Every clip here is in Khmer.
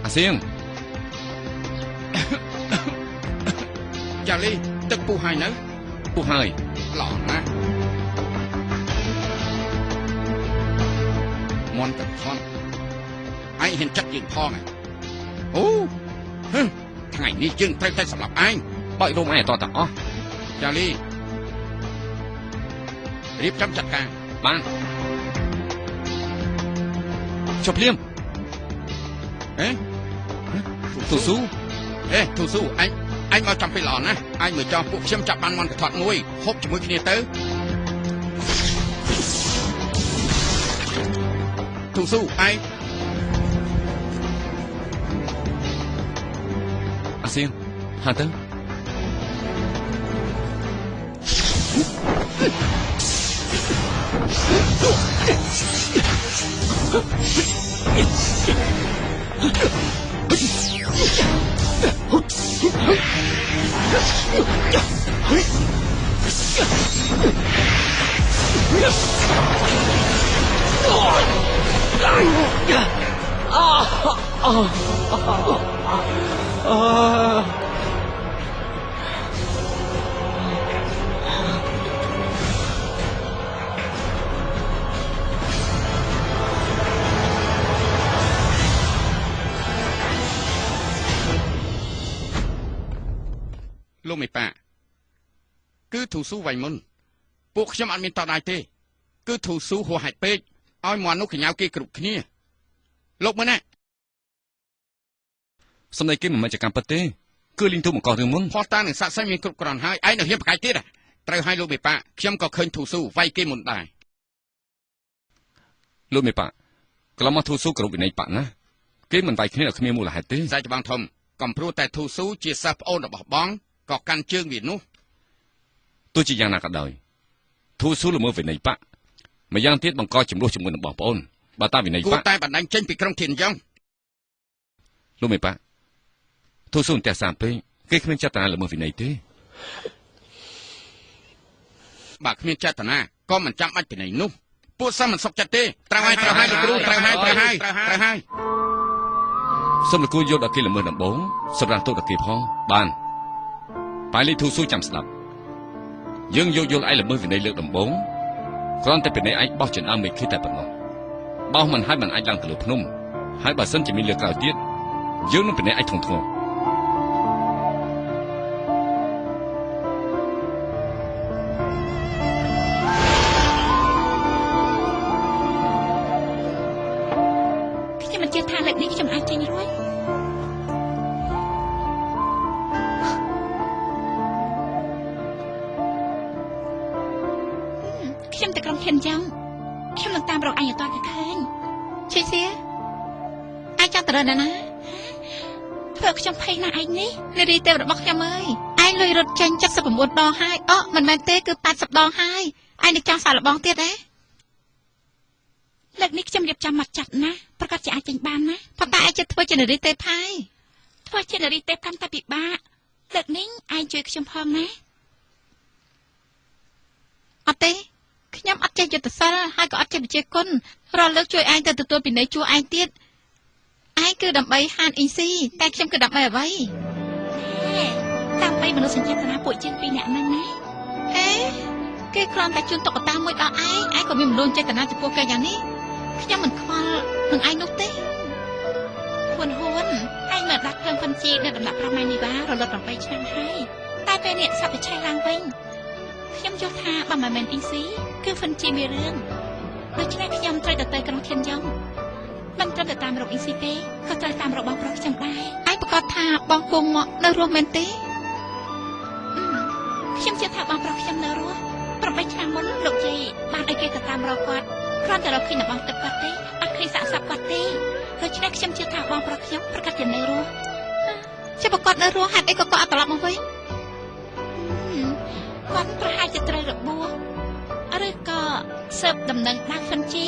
អាសៀងចាលីទឹកពុះហើយនៅពុះហើយល្អណាស់មន់ទឹកខន់ឯងហ៊ានចាត់យើងផងអូថ្ងៃនេះយើងត្រូវតែសម្លាប់ឯងបើរុំឯងអត់ទាំងអស់ចាលីរៀបចំចាត់ការបានជប់ភ្លាមទូស៊ូទូស៊ូអញមកចាំពេលល្អណាស់អញមើលចោលពួកខ្ញុំចាប់បានមន់កថាត់មួយហូបជាមួយគ្នាទៅទូស៊ូឯងអាសៀងហាទៅលោកមេប៉ាគឺធូស៊ូវៃមុនពួកខ្ញុំអត់មានតដៃទេគឺធូស៊ូហួសហេតុពេកឲ្យមន់នោះកញ្ញៅគេគ្រប់គ្នាលោកមើលណាសម្ដីគេមិនមែនជាកម្មពិតទេគឺលីងទូបង្ករឿងមុនផោះតានឹងសាក់សៃមានគ្រប់គ្រាន់ហើយឯងនៅហ៊ានប្រកែកទៀតត្រូវឲ្យលោកមេប៉ាខ្ញុំក៏ឃើញធូស៊ូវៃគេមុនដែរលោកមេប៉ាក្លំមកធូស៊ូគ្រប់វិន័យប៉ាណាគេមិនវាយគ្នាដល់គ្មានមូលហេតុទេសាច់ច្បងធំកំព្រោះតែធូស៊ូជាសិស្សប្អូនរបស់បងក៏កាន់ជើងវានោះទោះជាយ៉ាងណាក៏ដោយធូស៊ូល្មើសវិន័យប៉ាម្យ៉ាងទៀតបង្កចំនួនជាមួយនឹងបងប្អូនបើតាមវិន័យប៉ាគួរតែបណ្ដាញចេញពីក្រុងធានយ៉ងលោកមេប៉ាធូស៊ូតែសាមពេកគេគ្មានចេតនាល្មើសវិន័យទេបើគ្មានចេតនាក៏មិនចាំបាច់ពិន័យនោះពួកសិស្សមិនសុខចិត្តទេត្រូវឲ្យលោកគ្រូត្រូវឲ្យសូមលោកគ្រូយកដល់គេល្មើសដំបងសម្រាប់ទោសដល់គេផងបានប៉ៃលីធូស៊ូចាំស្ដាប់យើងយកយល់ឯល្មើសវិន័យលើកដំបងគ្រាន់តែពិន័យឯងបោះចិនដើមមេឃីតែប៉ុណ្ណោះបោះមិនឲ្យមិនអាចឡើងទៅលើភ្នំហើយបើសិនជាមានលើក្រោយទៀតយើងនឹងពិន័យឯងធ្ងន់ធ្ងរខ្ញុំមិនជឿថាលើកនេះខ្ញុំអាចចេញរួចខ្ញុំទៅក្រុងធានយ៉ងខ្ញុំនឹងតាមរកអញឲ្យទាល់តែឃើញឈីសៀអាចចង់ទៅរកណាធ្វើខ្ញុំភ័យណាស់ឯងនេះនារីទេវរបស់ខ្ញុំអើយឯងលុយរត់ចេញ79ដងហើយមិនមែនទេគឺ80ដងហើយឯងនឹងចង់សាកល្បងទៀតទេលើកនេះខ្ញុំរៀបចំមកចាត់ណាប្រកាសជាអាចចេញបានណាប៉ុន្តែឯងចិត្តធ្វើជានារីទេពហើយធ្វើជានារីទេពកាន់តែពិបាកលើកនេះឯងជួយខ្ញុំផងណាអត់ទេខ្ញុំអត់ចេះយុទ្ធសាស្ត្រហើយក៏អត់ចេះវិជ្ជាគុណរាល់លើកជួយឯងទៅទទួលពីនៃជួឯងទៀតឯងគឺដើម្បីហានអ៊ីស៊ីតែខ្ញុំគឺដើម្បីអ្វីដើម្បីមនុស្សសញ្ចេតនាពួកយើងពីរនាក់ហ្នឹងណាគេគ្រាន់តែជូនតុក្កតាមួយដល់ឯងក៏មានមនោចេតនាចំពោះគេយ៉ាងនេះខ្ញុំមិនខ្វល់នឹងឯងនោះទេហ៊ុនឯងមើលដាក់ភ្លើងផិនជីនៅដំណាក់ប្រម៉ែនីវ៉ារលត់8ឆ្នាំហើយតែពេលនេះសត្វវិឆ័យឡើងវិញខ្ញុំយល់ថាបើមិនមែនអ៊ីស៊ីគឺហ្វិនជីមានរឿងដូច្នេះខ្ញុំត្រូវទៅក្រុងធានយ៉ងមិនត្រឹមតែតាមរកអ៊ីស៊ីទេក៏ត្រូវតាមរកបងប្រុសខ្ញុំដែរឯងប្រកាសថាបងគង់មកនៅរស់មែនទេខ្ញុំជឿថាបងប្រុសខ្ញុំនៅរស់8ឆ្នាំមុនលោកយាយបានឲ្យគេទៅតាមរកគាត់គ្រាន់តែរកឃើញរបស់ទឹកគាត់ទេអត់ឃើញសាកសពគាត់ទេដូច្នេះខ្ញុំជឿថាបងប្រុសខ្ញុំប្រកាសជានៅរស់ជាប្រកាសនៅរស់ហេតុអីក៏គាត់អត់ត្រឡប់មកវិញគាត់ប្រហែលជាត្រូវរបួសឬក៏ស៊ើបដំណឹងដល់ហ្វិនជី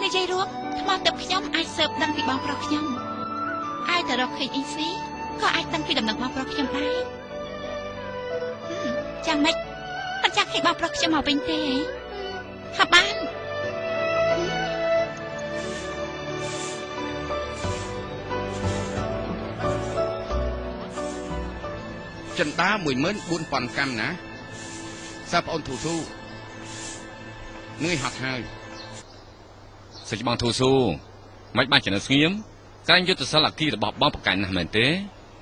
និយាយរួមថ្មទឹកខ្ញុំអាចស៊ើបដឹងពីបងប្រុសខ្ញុំអាចទៅរកឃើញអ៊ីស៊ីក៏អាចដឹងពីដំណឹងបងប្រុសខ្ញុំដែរចាំម៉េចអត់ចាក់ឃើញបងប្រុសខ្ញុំមកវិញទេថាបាន ចិនដា14000 កម្មណាសាប់អូនធូស៊ូនឿយហត់ហើយ សេចបងធូស៊ូមិនបានចំណេះស្ងៀមការយុទ្ធសាស្ត្រអគិរបស់បងប្រកាសណាស់មែនទេ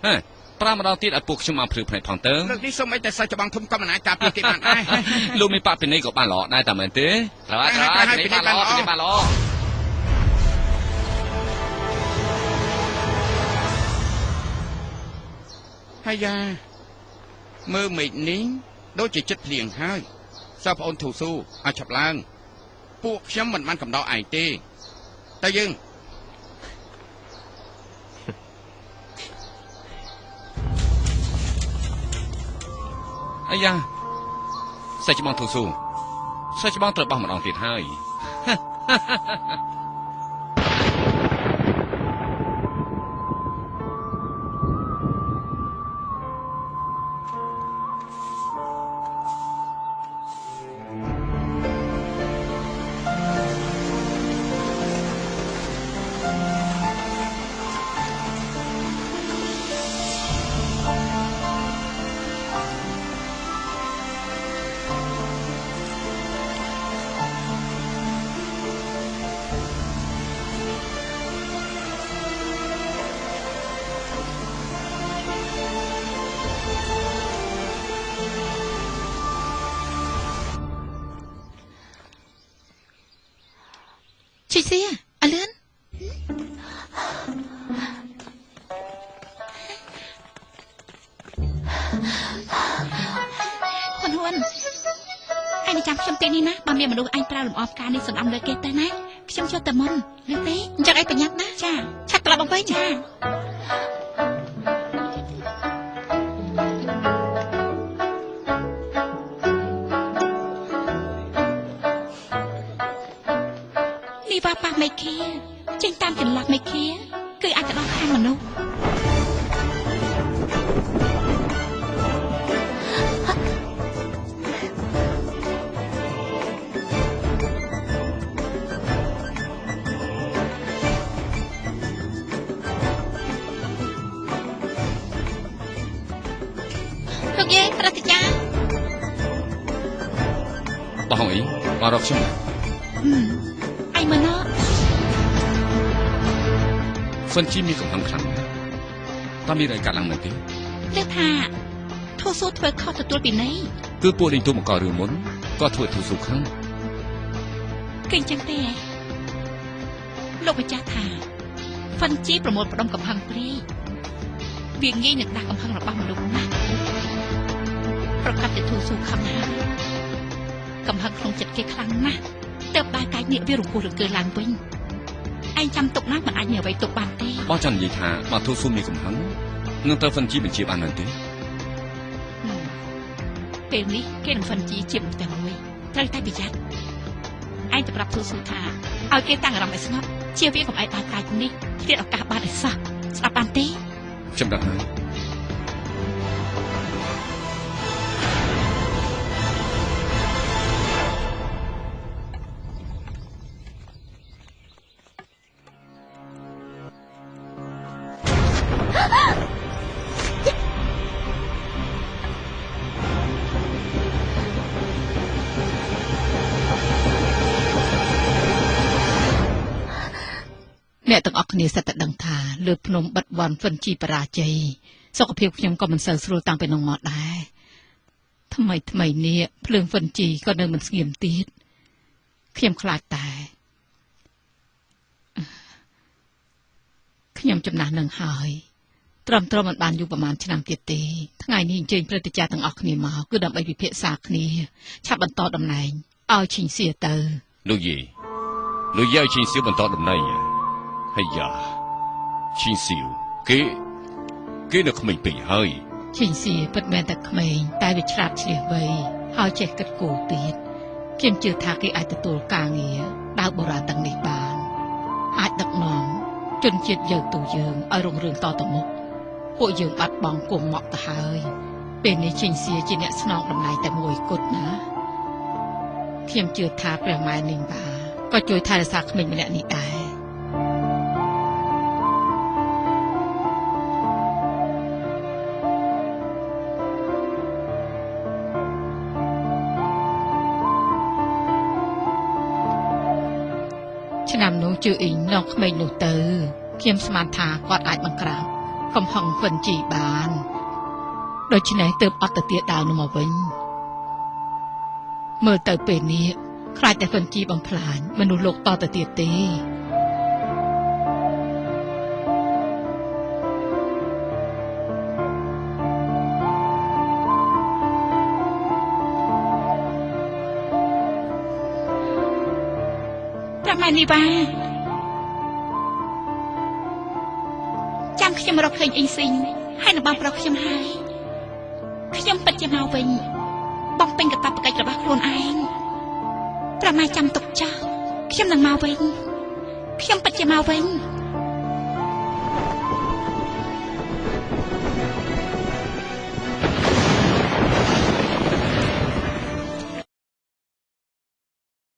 ហ៎ប្រាំម្ដងទៀតឲ្យពួកខ្ញុំមកភ្លឺភ្នែកផងទៅ លើកនេះសូមអីតែសាច់ច្បងធំក៏មិនអាចការពារគេបានដែរ លោកមានបាក់ពីនេះក៏បានល្អដែរតែមែនទេត្រូវហើយពីនេះបានល្អពីនេះបានល្អ ហើយយ៉ាមើលមេឃនេះដូចជាចិត្តភ្លៀងហើយសាប់អូនធូស៊ូឲ្យឆាប់ឡើងពួកខ្ញុំមិនបានកំដៅឯងទេតែយើង អាយ៉ាសេចបងធូស៊ូសេចបងត្រូវបោះម្ដងទៀតហើយ ជីសៀអលឿនហ៊ុនហ៊ុនឯងចាំខ្ញុំទីនេះណាបើមានមនុស្សឯងប្រើលំអផ្កានេះសំអំលើគេទៅណាខ្ញុំចូលតែមុនលឺទេអញ្ចឹងឯងប្រញាប់ណាចាឆាប់ត្រឡប់មកវិញចានេះប៉ះមេឃាចេញតាមចន្លោះមេឃាគឺអាចទៅដល់ខាងមនុស្សលោកយាយប្រតិចាបងអីមករកខ្ញុំឯងមើលណោះហ្វិនជីមានកំហឹងខ្លាំងណាស់តើមានអីកាត់ឡើងមែនទេលើថាធូស៊ូធ្វើខុសទទួលពីនៃគឺពួកលេងទូមកករឿងមុនក៏ធ្វើធូស៊ូខឹងគេអញ្ចឹងទេលោកម្ចាស់ថាហ្វិនជីប្រមូលផ្ដុំកំហឹងព្រីវាងាយនឹងដាក់កំហឹងរបស់មនុស្សណាស់ប្រកាសជាធូស៊ូខឹងហើយកំហឹងក្នុងចិត្តគេខ្លាំងណាស់ទៅបាយកាយនេះវារង្គោះរង្គើឡើងវិញឯងចាំទុកណាមិនអាចមានអ្វីទុកបានទេបងចាំនិយាយថាបើធូស៊ូមានកំហឹងនឹងទៅហ្វិនជីបញ្ជាបានមែនទេពេលនេះគេនឹងហ្វិនជីជាតែមួយត្រូវតែប្រយ័ត្នឯងទៅប្រាប់ធូស៊ូថាឲ្យគេតាំងអារម្មណ៍ឲ្យស្ងប់ជៀសវាងកុំឲ្យបាយកាយនេះឆ្លៀតឱកាសបានឲ្យសោះស្ដាប់បានទេខ្ញុំដឹងហើយអ្នកទាំងអស់គ្នាសិតតែដឹងថាលើភ្នំបិទវ៉ាន់ហ្វិនជីបរាជ័យសុខភាពខ្ញុំក៏មិនសូវស្រួលតាំងពីនោះមកដែរថ្មីនេះភ្លើងហ្វិនជីក៏នៅមិនស្ងៀមទៀតខ្ញុំខ្លាចតែខ្ញុំចំណាស់នឹងហើយត្រឹមមិនបានយូរប្រហែលឆ្នាំទៀតទេថ្ងៃនេះអញ្ជើញព្រឹទ្ធាចារ្យទាំងអស់គ្នាមកគឺដើម្បីពិភាក្សាគ្នាឆាប់បន្តតំណែងឲ្យឈិញសៀទៅលោកយាយឲ្យឈិញសៀបន្តតំណែងហើយយ៉ាឈិញសៀគេនៅក្មេងពេកហើយឈិញសៀពិតមែនតែក្មេងតែវាឆ្លាតឆ្លៀសវៃហើយចេះគិតគូរទៀតខ្ញុំជឿថាគេអាចទទួលការងារដើរបុរាណទាំងនេះបានអាចដឹកនាំជនជាតិយើងទូយើងឲ្យរុងរឿងតទៅមុខពួកយើងបាត់បង់គុំមកទៅហើយពេលនេះឈិញសៀជាអ្នកស្នងតំណែងតែមួយគត់ណាខ្ញុំជឿថាព្រះម៉ែនាងបាក៏ជួយថែរក្សាក្មេងម្នាក់នេះដែរ ឆ្នាំនោះជឿអ៊ីងនៅក្មេងនោះទៅខ្ញុំស្មានថាគាត់អាចបង្ក្រាបកំហឹងវិនជីបានដូច្នេះទើបអត់ទៅទៀតដាវនោះមកវិញមើលទៅពេលនេះខ្លាចតែវិនជីបំផ្លាញមនុស្សលោកតទៅទៀតទេម៉ែនេះបាចាំខ្ញុំរកឃើញអ៊ីងស៊ីងហើយនឹងបងប្រុសខ្ញុំហើយខ្ញុំពិតជាមកវិញបងពេញកាតព្វកិច្ចរបស់ខ្លួនឯងប្រម៉ែចាំទុកចោលខ្ញុំនឹងមកវិញខ្ញុំពិតជាមកវិញ